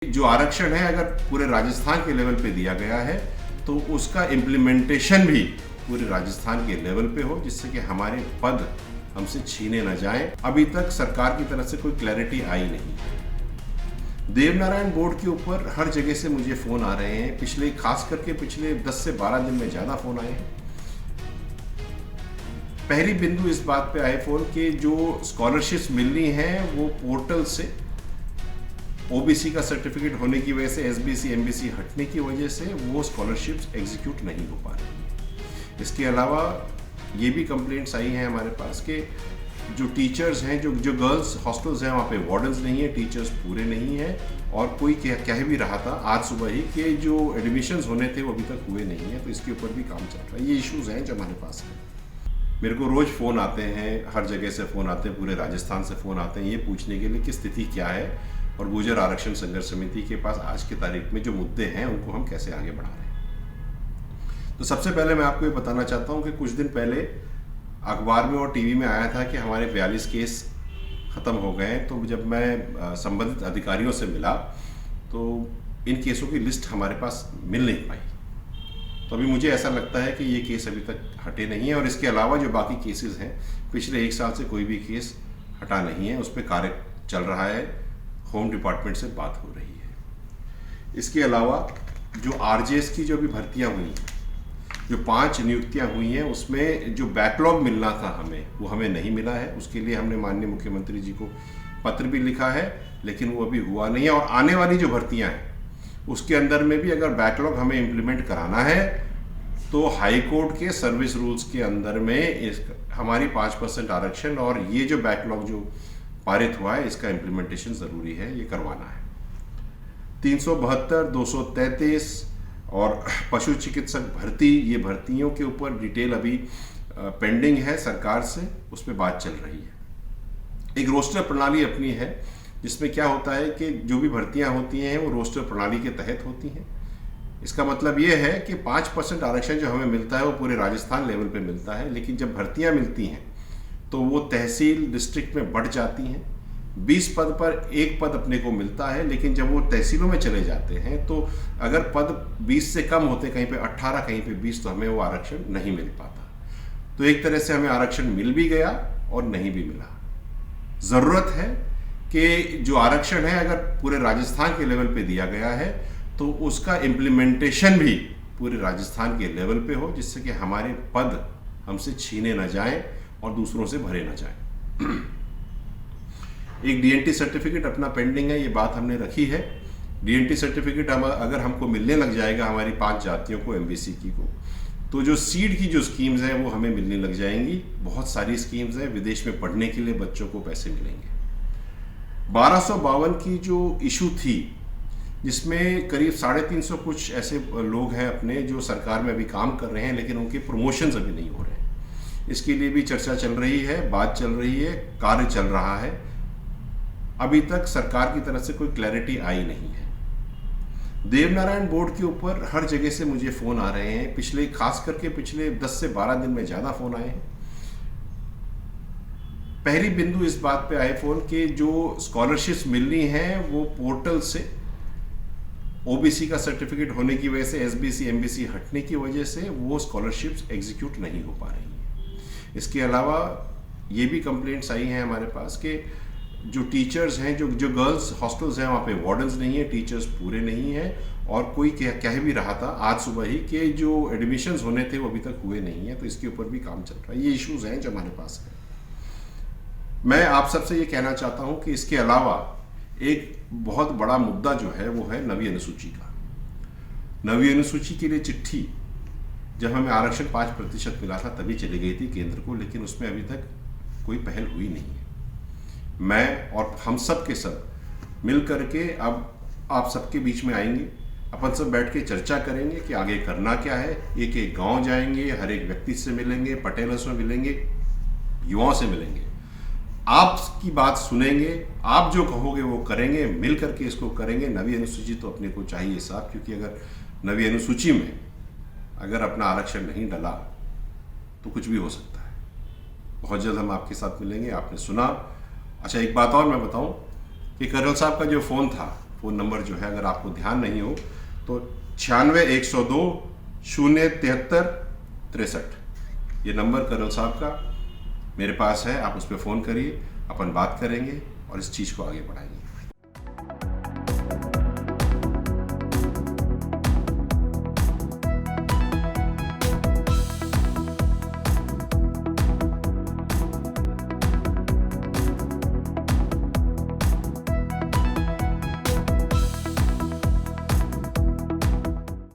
जो आरक्षण है अगर पूरे राजस्थान के लेवल पे दिया गया है तो उसका इम्प्लीमेंटेशन भी पूरे राजस्थान के लेवल पे हो, जिससे कि हमारे पद हमसे छीने न जाएं। अभी तक सरकार की तरफ से कोई क्लैरिटी आई नहीं। देवनारायण बोर्ड के ऊपर हर जगह से मुझे फ़ोन आ रहे हैं, खास करके पिछले 10 से 12 दिन में ज़्यादा फ़ोन आए हैं। पहली बिंदु इस बात पे आए फ़ोन कि जो स्कॉलरशिप्स मिलनी हैं वो पोर्टल से ओबीसी का सर्टिफिकेट होने की वजह से, एसबीसी एमबीसी हटने की वजह से वो स्कॉलरशिप्स एग्जीक्यूट नहीं हो पा रही। इसके अलावा ये भी कंप्लेंट्स आई हैं हमारे पास कि जो टीचर्स हैं, जो गर्ल्स हॉस्टल्स हैं, वहाँ पे वार्डन्स नहीं है, टीचर्स पूरे नहीं हैं, और कोई कह भी रहा था आज सुबह ही कि जो एडमिशन्स होने थे वो अभी तक हुए नहीं हैं, तो इसके ऊपर भी काम चल रहा है। ये इश्यूज़ हैं जो हमारे पास हैं। मेरे को रोज़ फ़ोन आते हैं, हर जगह से फ़ोन आते हैं, पूरे राजस्थान से फ़ोन आते हैं ये पूछने के लिए कि स्थिति क्या है और गुर्जर आरक्षण संघर्ष समिति के पास आज की तारीख में जो मुद्दे हैं उनको हम कैसे आगे बढ़ा रहे हैं। तो सबसे पहले मैं आपको ये बताना चाहता हूँ कि कुछ दिन पहले अखबार में और टीवी में आया था कि हमारे 42 केस ख़त्म हो गए हैं। तो जब मैं संबंधित अधिकारियों से मिला तो इन केसों की लिस्ट हमारे पास मिल नहीं पाई। तो अभी मुझे ऐसा लगता है कि ये केस अभी तक हटे नहीं है, और इसके अलावा जो बाकी केसेस हैं पिछले 1 साल से कोई भी केस हटा नहीं है, उस पर कार्य चल रहा है, होम डिपार्टमेंट से बात हो रही है। इसके अलावा जो आरजेएस की जो भी भर्तियां हुई हैं, जो 5 नियुक्तियां हुई हैं, उसमें जो बैकलॉग मिलना था वो हमें नहीं मिला है। उसके लिए हमने माननीय मुख्यमंत्री जी को पत्र भी लिखा है, लेकिन वो अभी हुआ नहीं है। और आने वाली जो भर्तियां हैं उसके अंदर में भी अगर बैकलॉग हमें इम्प्लीमेंट कराना है तो हाई कोर्ट के सर्विस रूल्स के अंदर में हमारी 5% आरक्षण और ये जो बैकलॉग जो पारित हुआ है इसका इम्प्लीमेंटेशन ज़रूरी है, ये करवाना है। 372, 233 और पशु चिकित्सक भर्ती, ये भर्तियों के ऊपर डिटेल अभी पेंडिंग है सरकार से, उस पर बात चल रही है। एक रोस्टर प्रणाली अपनी है जिसमें क्या होता है कि जो भी भर्तियां होती हैं वो रोस्टर प्रणाली के तहत होती हैं। इसका मतलब ये है कि 5% आरक्षण जो हमें मिलता है वो पूरे राजस्थान लेवल पे मिलता है, लेकिन जब भर्तियां मिलती हैं तो वो तहसील डिस्ट्रिक्ट में बढ़ जाती हैं। 20 पद पर 1 पद अपने को मिलता है, लेकिन जब वो तहसीलों में चले जाते हैं तो अगर पद 20 से कम होते, कहीं पे 18 कहीं पे 20, तो हमें वो आरक्षण नहीं मिल पाता। तो एक तरह से हमें आरक्षण मिल भी गया और नहीं भी मिला। ज़रूरत है कि जो आरक्षण है अगर पूरे राजस्थान के लेवल पे दिया गया है तो उसका इम्प्लीमेंटेशन भी पूरे राजस्थान के लेवल पे हो, जिससे कि हमारे पद हमसे छीने न जाएं और दूसरों से भरे न जाएं। एक डीएनटी सर्टिफिकेट अपना पेंडिंग है, ये बात हमने रखी है। डीएनटी सर्टिफिकेट अगर हमको मिलने लग जाएगा हमारी 5 जातियों को, एमबीसी की को, तो जो सीड की जो स्कीम्स हैं वो हमें मिलने लग जाएंगी। बहुत सारी स्कीम्स हैं, विदेश में पढ़ने के लिए बच्चों को पैसे मिलेंगे। 1252 की जो इशू थी जिसमें करीब 350 कुछ ऐसे लोग हैं अपने जो सरकार में अभी काम कर रहे हैं, लेकिन उनके प्रमोशंस अभी नहीं हो रहे हैं। इसके लिए भी चर्चा चल रही है, बात चल रही है, कार्य चल रहा है। अभी तक सरकार की तरफ से कोई क्लैरिटी आई नहीं है। देवनारायण बोर्ड के ऊपर हर जगह से मुझे फ़ोन आ रहे हैं, खास करके पिछले 10 से 12 दिन में ज़्यादा फ़ोन आए हैं। पहली बिंदु इस बात पे आए फ़ोन कि जो स्कॉलरशिप्स मिलनी हैं वो पोर्टल से ओबीसी का सर्टिफिकेट होने की वजह से, एसबीसी एमबीसी हटने की वजह से वो स्कॉलरशिप्स एग्जीक्यूट नहीं हो पा रही हैं। इसके अलावा ये भी कंप्लेंट्स आई हैं हमारे पास कि जो टीचर्स हैं, जो गर्ल्स हॉस्टल्स हैं, वहाँ पे वार्डन्स नहीं है, टीचर्स पूरे नहीं हैं, और कोई कह भी रहा था आज सुबह ही कि जो एडमिशन्स होने थे वो अभी तक हुए नहीं हैं, तो इसके ऊपर भी काम चल रहा है। ये इश्यूज़ हैं जो हमारे पास हैं। मैं आप सबसे ये कहना चाहता हूँ कि इसके अलावा एक बहुत बड़ा मुद्दा जो है वो है नवीं अनुसूची का। नवीं अनुसूची के लिए चिट्ठी जब हमें आरक्षण 5% मिला था तभी चली गई थी केंद्र को, लेकिन उसमें अभी तक कोई पहल हुई नहीं है। मैं और हम सब के सब मिल करके अब आप सबके बीच में आएंगे, अपन सब बैठ के चर्चा करेंगे कि आगे करना क्या है। एक एक गांव जाएंगे, हर एक व्यक्ति से मिलेंगे, पटेलों से मिलेंगे, युवाओं से मिलेंगे, आपकी बात सुनेंगे, आप जो कहोगे वो करेंगे, मिल करके इसको करेंगे। नवीं अनुसूची तो अपने को चाहिए साहब, क्योंकि अगर नवीं अनुसूची में अगर अपना आरक्षण नहीं डला तो कुछ भी हो सकता है। बहुत जल्द हम आपके साथ मिलेंगे। आपने सुना। अच्छा, एक बात और मैं बताऊं कि कर्नल साहब का जो फ़ोन था फ़ोन नंबर जो है, अगर आपको ध्यान नहीं हो तो 96-102-073-63, ये नंबर कर्नल साहब का मेरे पास है, आप उस पर फ़ोन करिए, अपन बात करेंगे और इस चीज़ को आगे बढ़ाएंगे।